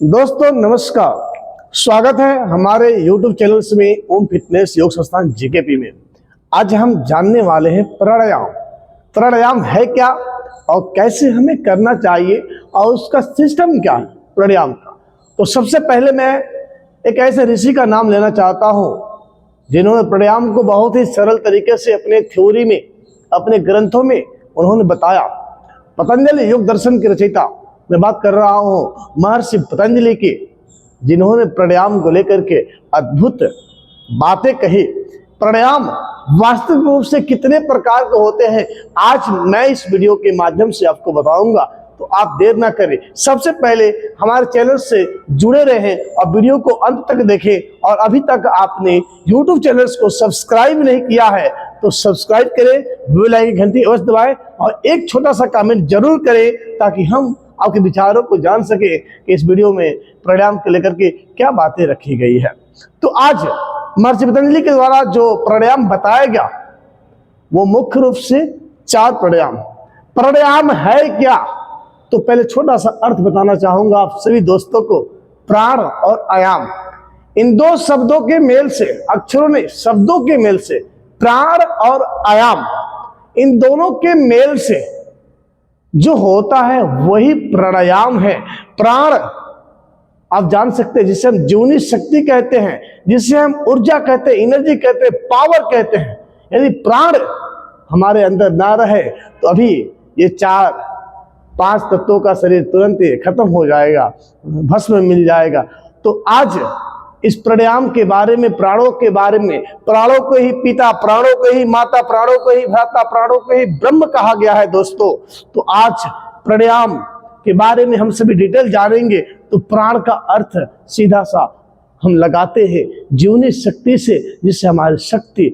दोस्तों नमस्कार, स्वागत है हमारे YouTube चैनल्स में ओम फिटनेस योग संस्थान जीकेपी में। आज हम जानने वाले हैं प्राणायाम। प्राणायाम है क्या और कैसे हमें करना चाहिए और उसका सिस्टम क्या है प्राणायाम का। तो सबसे पहले मैं एक ऐसे ऋषि का नाम लेना चाहता हूँ जिन्होंने प्राणायाम को बहुत ही सरल तरीके से अपने थ्योरी में, अपने ग्रंथों में उन्होंने बताया। पतंजलि योग दर्शन के रचयिता मैं बात कर रहा हूं महर्षि पतंजलि की, जिन्होंने प्राणायाम को लेकर के अद्भुत बातें कही। प्राणायाम वास्तविक रूप से कितने प्रकार के होते हैं आज मैं इस वीडियो के माध्यम से आपको बताऊंगा, तो आप देर ना करें। सबसे पहले हमारे चैनल से जुड़े रहें और वीडियो को अंत तक देखें। और अभी तक आपने YouTube चैनल्स को सब्सक्राइब नहीं किया है तो सब्सक्राइब करें, बेल आइकन की घंटी अवश्य दबाएं और एक छोटा सा कमेंट जरूर करें ताकि हम आपके विचारों को जान सके कि इस वीडियो में प्राणायाम को लेकर के क्या बातें रखी गई है। तो आज महर्षि पतंजलि के द्वारा जो प्राणायाम बताया गया वो मुख्य रूप से 4 प्राणायाम। प्राणायाम है क्या, तो पहले छोटा सा अर्थ बताना चाहूंगा आप सभी दोस्तों को। प्राण और आयाम, इन दो शब्दों के मेल से, अक्षरों ने शब्दों के मेल से, प्राण और आयाम, इन दोनों के मेल से जो होता है वही प्राणायाम है। प्राण आप जान सकते हैं जिसे हम जीवनी शक्ति कहते हैं, जिसे हम ऊर्जा कहते हैं, एनर्जी कहते हैं, पावर कहते हैं। यदि प्राण हमारे अंदर ना रहे तो अभी ये 4-5 तत्वों का शरीर तुरंत ही खत्म हो जाएगा, भस्म मिल जाएगा। तो आज इस प्राणायाम के बारे में, प्राणों के बारे में, प्राणों को ही पिता, प्राणों को ही माता, प्राणों को ही भ्राता, प्राणों को ही ब्रह्म कहा गया है दोस्तों। तो आज प्राणायाम के बारे में हम सभी डिटेल जानेंगे। तो प्राण का अर्थ सीधा सा हम लगाते हैं जीवनी शक्ति से, जिससे हमारी शक्ति,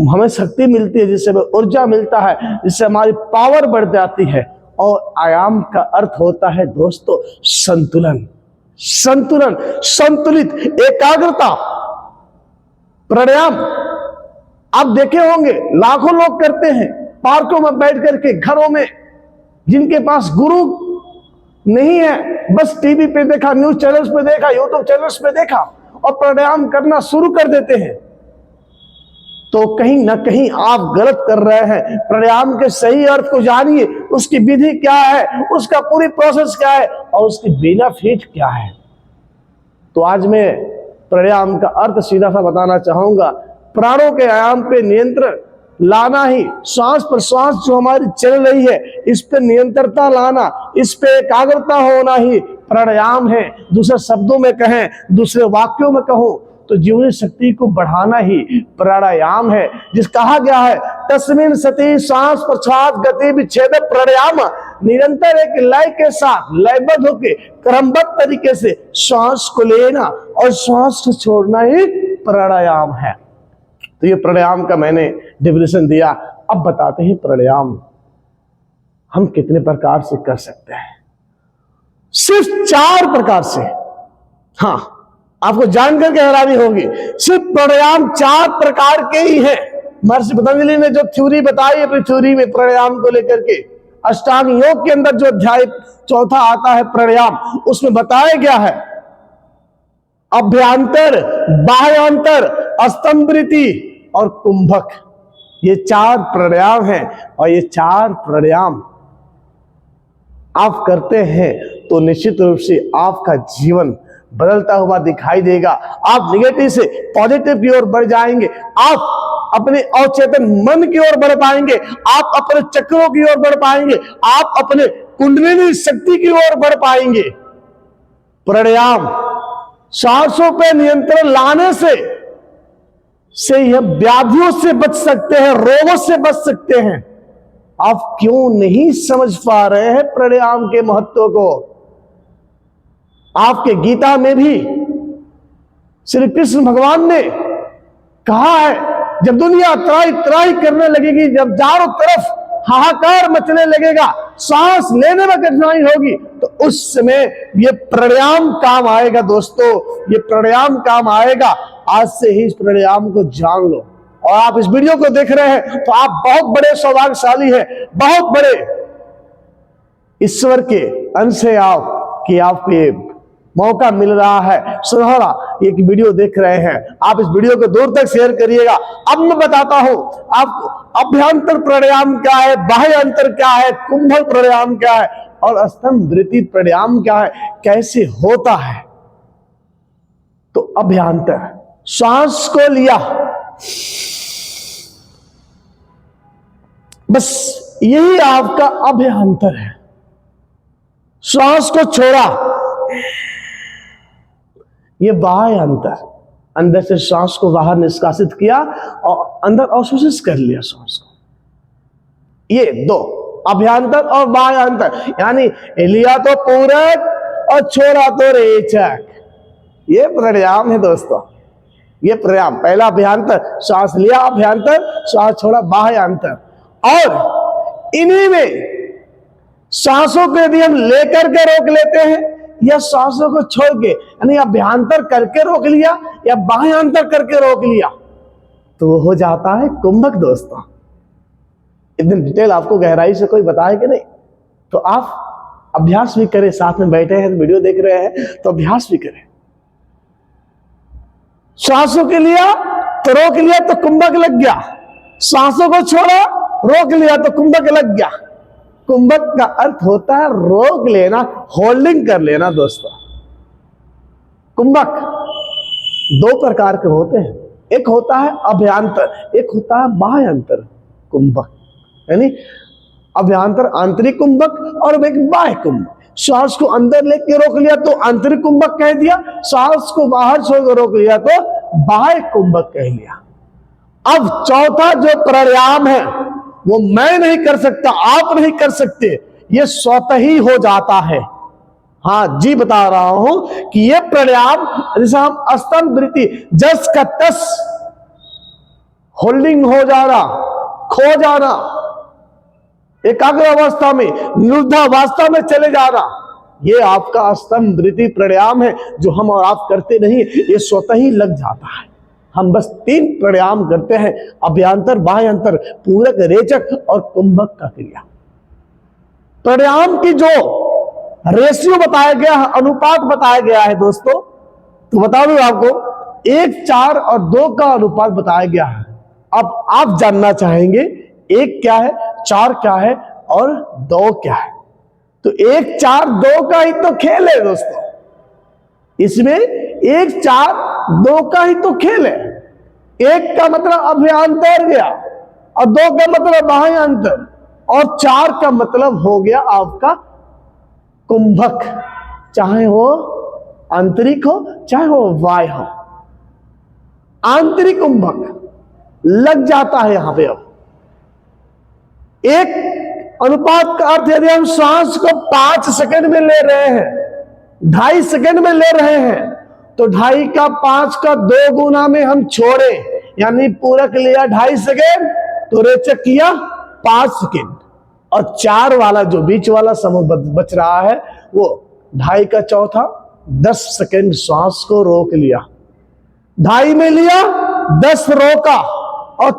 हमें शक्ति मिलती है, जिससे हमें ऊर्जा मिलता है, जिससे हमारी पावर बढ़ जाती है। और आयाम का अर्थ होता है दोस्तों संतुलन, संतुलन, संतुलित, एकाग्रता। प्राणायाम आप देखे होंगे लाखों लोग करते हैं पार्कों में बैठ करके, घरों में, जिनके पास गुरु नहीं है, बस टीवी पे देखा, न्यूज चैनल्स पे देखा, यूट्यूब चैनल्स पे देखा और प्राणायाम करना शुरू कर देते हैं। तो कहीं ना कहीं आप गलत कर रहे हैं। प्राणायाम के सही अर्थ को जानिए, उसकी विधि क्या है, उसका पूरी प्रोसेस क्या है और उसकी बेनिफिट क्या है। तो आज मैं प्राणायाम का अर्थ सीधा सा बताना चाहूंगा। प्राणों के आयाम पे नियंत्रण लाना ही, श्वास प्रश्वास जो हमारी चल रही है इस पे नियंत्रणता लाना, इस पे एकाग्रता होना ही प्राणायाम है। दूसरे शब्दों में कहें, दूसरे वाक्यों में कहूं तो जीवनी शक्ति को बढ़ाना ही प्राणायाम है। जिस कहा गया है तस्मिन् सति श्वास प्रश्वास गति विच्छेद प्राणायाम, निरंतर एक लय के साथ लयबद्ध होकर क्रमबद्ध तरीके से श्वास को लेना और श्वास को छोड़ना ही प्राणायाम है। तो ये प्राणायाम का मैंने डेफिनेशन दिया। अब बताते हैं प्राणायाम हम कितने प्रकार से कर सकते हैं। सिर्फ 4 प्रकार से। हाँ, आपको जानकर के हैरानी होगी, सिर्फ प्राणायाम 4 प्रकार के ही हैं। महर्षि पतंजलि ने जो थ्योरी बताई अपनी थ्योरी में प्राणायाम को लेकर के, अष्टांग योग के अंदर जो अध्याय 4 आता है प्राणायाम, उसमें बताया गया है अभ्यांतर, बाह्यांतर, स्तंभृति और कुंभक, ये 4 प्राणायाम हैं। और ये 4 प्राणायाम आप करते हैं तो निश्चित रूप से आपका जीवन बदलता हुआ दिखाई देगा। आप निगेटिव से पॉजिटिव की ओर बढ़ जाएंगे, आप अपने अवचेतन मन की ओर बढ़ पाएंगे, आप अपने चक्रों की ओर बढ़ पाएंगे, आप अपने कुंडलिनी शक्ति की ओर बढ़ पाएंगे। प्राणायाम सांसों पे नियंत्रण लाने से यह व्याधियों से बच सकते हैं, रोगों से बच सकते हैं। आप क्यों नहीं समझ पा रहे हैं प्राणायाम के महत्व को? आपके गीता में भी श्री कृष्ण भगवान ने कहा है, जब दुनिया त्राही त्राही करने लगेगी, जब चारों तरफ हाहाकार मचने लगेगा, सांस लेने में कठिनाई होगी, तो उस समय ये प्राणायाम काम आएगा दोस्तों, ये प्राणायाम काम आएगा। आज से ही इस प्राणायाम को जान लो। और आप इस वीडियो को देख रहे हैं तो आप बहुत बड़े सौभाग्यशाली हैं, बहुत बड़े ईश्वर के अंश है आप, कि आपको ये मौका मिल रहा है, सुनहरा एक वीडियो देख रहे हैं, आप इस वीडियो को दूर तक शेयर करिएगा। अब मैं बताता हूं आपको अभ्यंतर प्राणायाम क्या है, बाह्य अंतर क्या है, कुंभक प्राणायाम क्या है और स्तंभ वृत्ति प्राणायाम क्या है, कैसे होता है। तो अभ्यंतर, सांस को लिया, बस यही आपका अभ्यंतर है। श्वास को छोड़ा, ये बाह्य अंतर, अंदर से श्वास को बाहर निष्कासित किया और अंदर अवशोषित कर लिया श्वास को। ये दो अभ्यंतर और बाह्य अंतर, यानी लिया तो पूरक और छोड़ा तो रेचक। ये प्राणायाम है दोस्तों, ये प्राणायाम। पहला अभ्यंतर, श्वास लिया अभ्यंतर, श्वास छोड़ा बाह्य अंतर। और इन्हीं में सांसों को यदि हम लेकर के रोक लेते हैं या सांसों को छोड़ के, यानी अभ्यंतर करके रोक लिया या बाह्यांतर करके रोक लिया, तो वो हो जाता है कुंभक दोस्तों। इतनी डिटेल आपको गहराई से कोई बताए कि नहीं, तो आप अभ्यास भी करें। साथ में बैठे हैं, वीडियो देख रहे हैं तो अभ्यास भी करें। सांसों के लिया तो रोक लिया तो कुंभक लग गया, सांसों को छोड़ा रोक लिया तो कुंभक लग गया। कुंभक का अर्थ होता है रोक लेना, होल्डिंग कर लेना दोस्तों। कुंभक दो प्रकार के होते हैं, एक होता है अभ्यंतर, एक होता है बाह्यांतर कुंभक, यानी अभ्यंतर आंतरिक कुंभक और एक बाह्य कुंभक। श्वास को अंदर लेके रोक लिया तो आंतरिक कुंभक कह दिया, श्वास को बाहर छोड़कर रोक लिया तो बाह्य कुंभक कह लिया। अब चौथा जो प्राणायाम है वो मैं नहीं कर सकता, आप नहीं कर सकते, ये स्वतः ही हो जाता है। हाँ जी, बता रहा हूं कि ये प्राणायाम जैसे हम स्तंभ वृत्ति, जस का तस होल्डिंग हो जाना, खो जाना, एकाग्र अवस्था में, निरुद्धावस्था में चले जाना, ये आपका स्तंभ वृत्ति प्राणायाम है जो हम और आप करते नहीं, ये स्वतः ही लग जाता है। हम बस 3 प्राणायाम करते हैं, अभ्यंतर, बाह्यांतर, पूरक, रेचक और कुंभक का क्रिया। प्राणायाम की जो रेशियो बताया गया है, अनुपात बताया गया है दोस्तों, तो बता दूं आपको 1, 4 और 2 का अनुपात बताया गया है। अब आप जानना चाहेंगे 1 क्या है, 4 क्या है और 2 क्या है। तो 1, 4, 2 का ही तो खेल है दोस्तों, इसमें 1, 4, 2 का ही तो खेल है। 1 का मतलब अभ्यंतर गया और 2 का मतलब बाह्यांतर और 4 का मतलब हो गया आपका कुंभक, चाहे वो आंतरिक हो चाहे वो बाह्य हो। आंतरिक कुंभक लग जाता है यहां पे। अब एक अनुपात का अर्थ, यदि हम श्वास को 5 सेकंड में ले रहे हैं, 2.5 सेकंड में ले रहे हैं, तो 2.5 का 5 का 2 गुना में हम छोड़े, यानी पूरक लिया 2.5 सेकेंड तो रेचक किया 5 सेकेंड, और 4 वाला जो बीच वाला समय बच रहा है वो 2.5 का चौथा 10 सेकेंड श्वास को रोक लिया, 2.5 में लिया 10 रोका और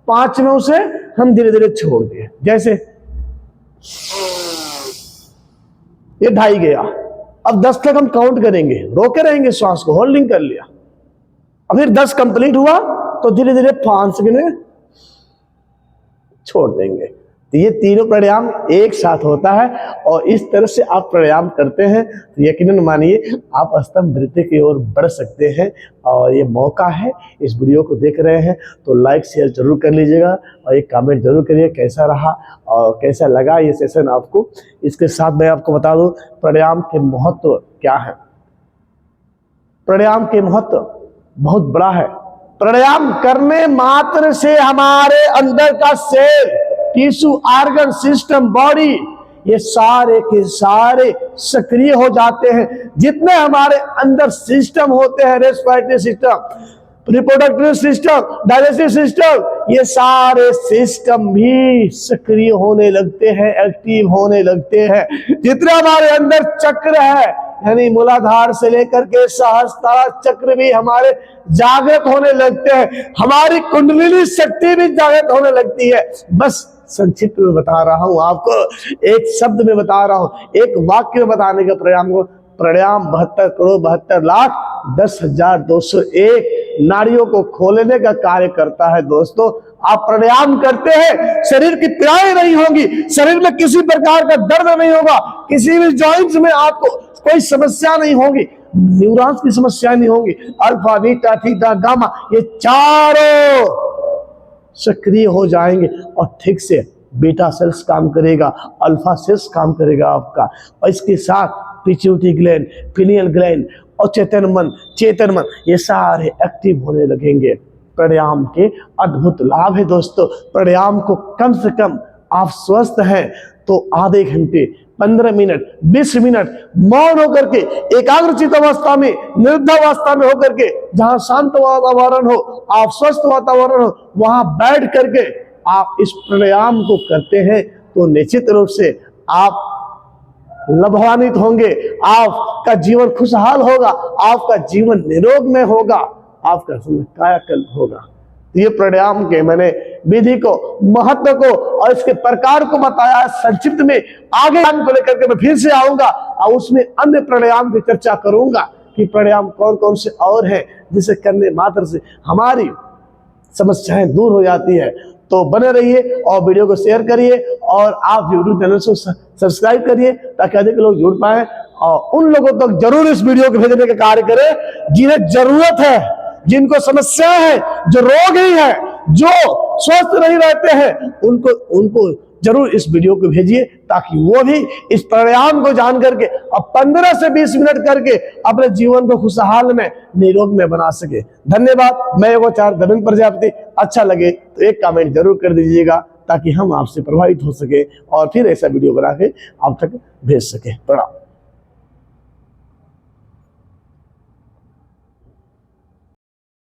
5 में उसे हम धीरे धीरे छोड़ दिए। जैसे ये 2.5 गया, अब 10 तक हम काउंट करेंगे, रोके रहेंगे, श्वास को होल्डिंग कर लिया, अब फिर 10 कंप्लीट हुआ तो धीरे धीरे 5 सेकंड में छोड़ देंगे। तो ये तीनों प्राणायाम एक साथ होता है और इस तरह से आप प्राणायाम करते हैं तो यकीनन मानिए आप स्तंभ वृत्ति की ओर बढ़ सकते हैं। और ये मौका है, इस वीडियो को देख रहे हैं तो लाइक शेयर जरूर कर लीजिएगा और एक कमेंट जरूर करिए कैसा रहा और कैसा लगा ये सेशन आपको। इसके साथ मैं आपको बता दूं प्राणायाम के महत्व क्या है। प्राणायाम के महत्व बहुत बड़ा है। प्राणायाम करने मात्र से हमारे अंदर का cell, tissue, organ, system, body, ये सारे के सारे सक्रिय हो जाते हैं। जितने हमारे अंदर सिस्टम होते हैं, respiratory system, reproductive system, digestive system, ये सारे सिस्टम भी सक्रिय होने लगते हैं, एक्टिव होने लगते हैं। जितने हमारे अंदर चक्र है, यानी मूलाधार से लेकर के सहस्त्रार चक्र भी हमारे जागृत होने लगते हैं। हमारी कुंडलिनी शक्ति भी जागृत होने लगती है। बस संक्षिप्त में बता रहा हूं आपको, एक शब्द में बता रहा हूं, एक वाक्य में बताने का प्रयास को प्राणायाम 72,72,10,201 नाड़ियों को खोलने का कार्य करता है। दोस्तों आप प्राणायाम करते हैं, शरीर की पीड़ाएं नहीं होंगी, शरीर में किसी प्रकार का दर्द नहीं होगा, किसी भी जॉइंट्स में आपको कोई समस्या नहीं होगी, न्यूरॉन्स की समस्या नहीं होगी। अल्फा बीटा थीटा गामा ये चारों सक्रिय हो जाएंगे और ठीक से बीटा सेल्स काम करेगा, अल्फा सेल्स काम करेगा आपका, और इसके साथ पिट्यूटरी ग्लैंड, पिनियल ग्लैंड और चेतन मन ये सारे एक्टिव होने लगेंगे। प्राणायाम के अद्भुत लाभ है दोस्तों। प्राणायाम को कम से कम आप स्वस्थ हैं तो आधे घंटे, 15 मिनट, 20 मिनट मौन होकर के, एकाग्रचित अवस्था में, निरुद्धावस्था में होकर के, जहां शांत वातावरण हो, आप स्वस्थ वातावरण हो, वहां बैठ करके आप इस प्राणायाम को करते हैं तो निश्चित रूप से आप लाभान्वित होंगे, आपका जीवन खुशहाल होगा, आपका जीवन निरोग में होगा, आपका कायाकल्प होगा। ये प्राणायाम के मैंने विधि को, महत्व को और इसके प्रकार को बताया संक्षिप्त में। आगे को लेकर के मैं फिर से आऊंगा और उसमें अन्य प्राणायाम की चर्चा करूंगा कि प्राणायाम कौन कौन से और हैं जिसे करने मात्र से हमारी समस्याएं दूर हो जाती है। तो बने रहिए और वीडियो को शेयर करिए और आप यूट्यूब चैनल को सब्सक्राइब करिए ताकि अधिक लोग जुड़ पाए और उन लोगों तक जरूर इस वीडियो को भेजने का कार्य करें जिन्हें जरूरत है, जिनको समस्या है, जो रोग ही है, जो स्वस्थ नहीं रहते हैं, उनको जरूर इस वीडियो को भेजिए ताकि वो भी इस प्राणायाम को जान करके अब 15 से 20 मिनट करके अपने जीवन को खुशहाल में, निरोग में बना सके। धन्यवाद। मैं योगाचार्य धर्मेंद्र प्रजापति। अच्छा लगे तो एक कमेंट जरूर कर दीजिएगा ताकि हम आपसे प्रभावित हो सके और फिर ऐसा वीडियो बना के आप तक भेज सके। प्रणाम।